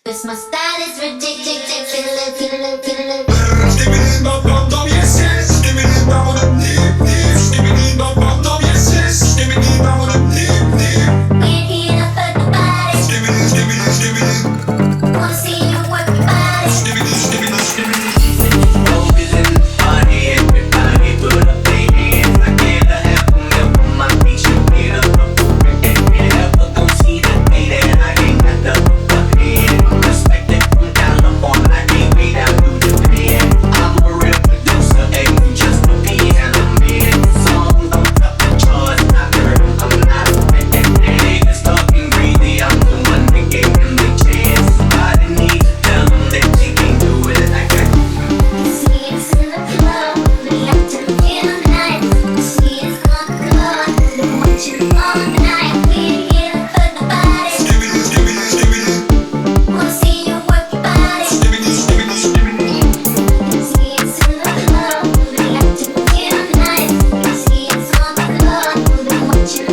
Cause my style is ridiculous. Skibidi bop bop dom yes yes. Skibidi bop bop dip dip. Skibidi bop bop dom yes yes. Skibidi bop bop dip dip. Can't get enough of the body. Skibidi skibidi skibidi. Wanna see you work your body. Skibidi skibidi skibidi. Always in the party, everybody put up their hands. I can't help them, help on my feet, you get up. Never gon' see the day that I ain't got the upper hand. I'm respected from California, I can't wait out through Japan. I'm a real producer, ain't just a piano man. Songs on top the charts, I heard I'm not a fan. Niggas talking greedy, I'm the one that gave them the chance. Somebody need to tell them that she can't do it like I do. See us in the club, we have to get on the night. See us on the club, we want you all night. We get enough of the body. Skibidi skibidi skibidi. Wanna see you work your body. Skibidi skibidi skibidi. See us in the club, we have to get on the night. See us on the club, we want you